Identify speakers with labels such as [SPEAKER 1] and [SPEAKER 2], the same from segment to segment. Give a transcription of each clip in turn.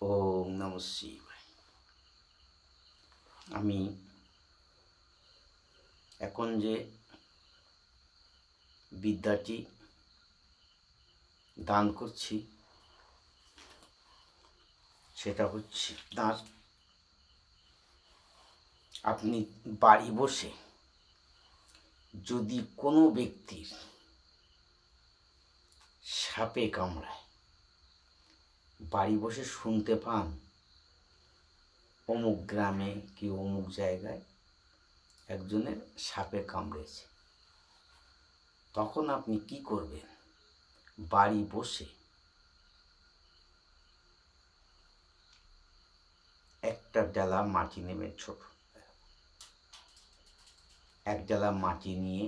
[SPEAKER 1] ওম নমঃ শিবায়। আমি এখন যে বিদ্যাটি দান করছি সেটা হচ্ছে আপনি বাড়ি বসে যদি কোনো ব্যক্তির সাপে কামড়ায়, বাড়ি বসে শুনতে পান অমুক গ্রামে কি অমুক জায়গায় একজনের সাপে কামড়েছে, তখন আপনি কি করবেন? বাড়ি বসে একটা ডালা মাটি নেবেন, ছোট এক ডালা মাটি নিয়ে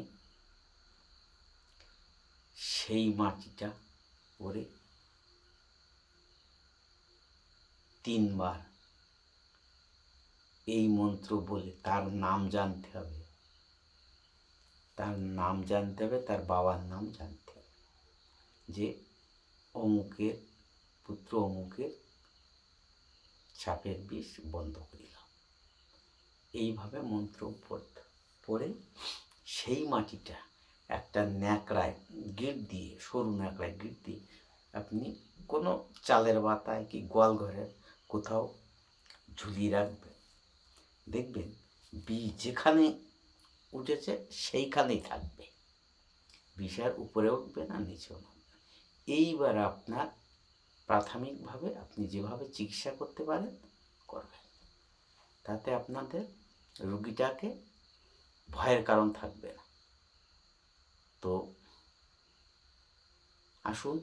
[SPEAKER 1] সেই মাটিটা করে 3 বার এই মন্ত্র বলে তার নাম জানতে হবে, তার বাবার নাম জানতে হবে, যে অমুকের পুত্র অমুকের সাপের বিষ বন্ধ করিলাম। এইভাবে মন্ত্র পড়ে সেই মাটিটা একটা ন্যাকড়ায় গিট দিয়ে, সরু ন্যাকড়ায় গিট দিয়ে আপনি কোনো চালের বাতায় কি গোয়াল ঘরের কোথাও ঝুলিয়ে রাখবেন। দেখবেন বিষ যেখানে উঠেছে সেইখানেই থাকবে, বিষের উপরে উঠবে না, নিচে উঠবে। এইবার আপনার প্রাথমিকভাবে আপনি যেভাবে চিকিৎসা করতে পারেন করবেন, তাতে আপনাদের রুগীটাকে ভয়ের কারণ থাকবে না। তো আসুন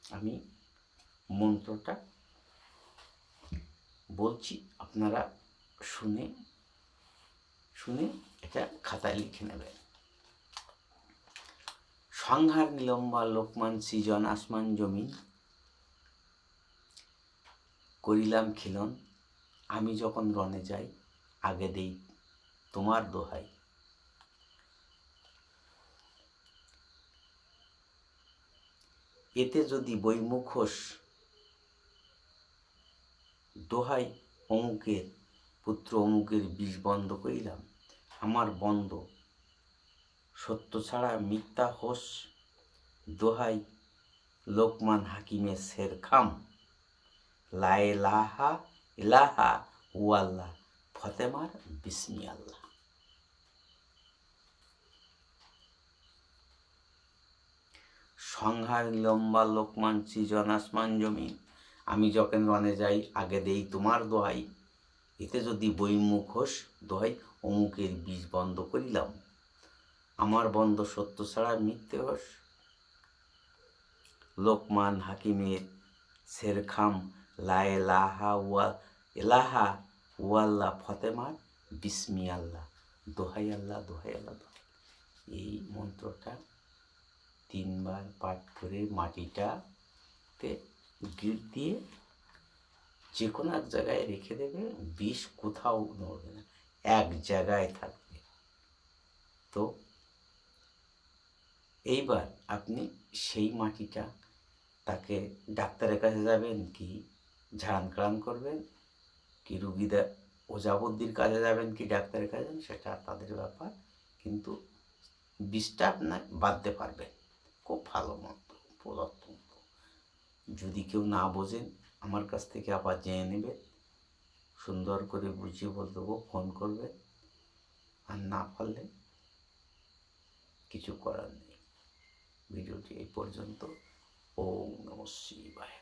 [SPEAKER 1] আমি মন্ত্রটা বলছি, আপনারা শুনে এটা খাতায় লিখে নেবেন। সংহার নিলম্বা লোকমান সৃজন আসমান জমিন, করিলাম খিলন আমি যখন রণে যাই, আগে দেই তোমার দোহাই। এতে যদি বৈমুখ হোস, দোহাই অমুকের পুত্র অমুকের বিষ বন্ধ করিলাম, আমার বন্ধ সত্য ছাড়া মিথ্যা হোস, দোহাই লোকমান হাকিমের শের খাম, লা ইলাহা ইলাহা ওয়াল্লাহ ফতেমার বিসমি আল্লাহ। সংহার লম্বা লোকমান সৃজন আসমান জমিন, আমি যখন রণে যাই আগে দেই তোমার দোহাই। এতে যদি বৈমুখ হোস, দোহাই অমুকের বিষ বন্ধ করিলাম, আমার বন্ধ সত্য ছাড়া মিথ্যে হোস, লোকমান হাকিমের শেরখাম, লা ইলাহা ওয়াল্লাহ ফতেমার বিসমি আল্লাহ। দোহাই আল্লাহ, দোহাই আল্লাহ। এই মন্ত্রটা 3 বার পাঠ করে মাটিটাতে গিট দিয়ে যে কোনো এক জায়গায় রেখে দেবে, বিষ কোথাও নড়বে না, এক জায়গায় থাকবে। তো এইবার আপনি সেই মাটিটা তাকে ডাক্তারের কাছে যাবেন কি ঝাড়ান কাড়ান করবেন, কি রুগীদের ওঝাবদ্যির কাছে যাবেন কি ডাক্তারের কাছে যাবেন, সেটা তাদের ব্যাপার, কিন্তু বিষটা আপনার বাঁধতে পারবেন। খুব ভালো মন্ত্র, পদার্থ। যদি কেউ না বোঝেন আমার কাছ থেকে আবার জেনে নেবে, সুন্দর করে বুঝিয়ে বলে দেবো, ফোন করবে। আর না পারলে কিছু করার নেই। ভিডিওটি এই পর্যন্ত। ওম নমঃ শিবায়।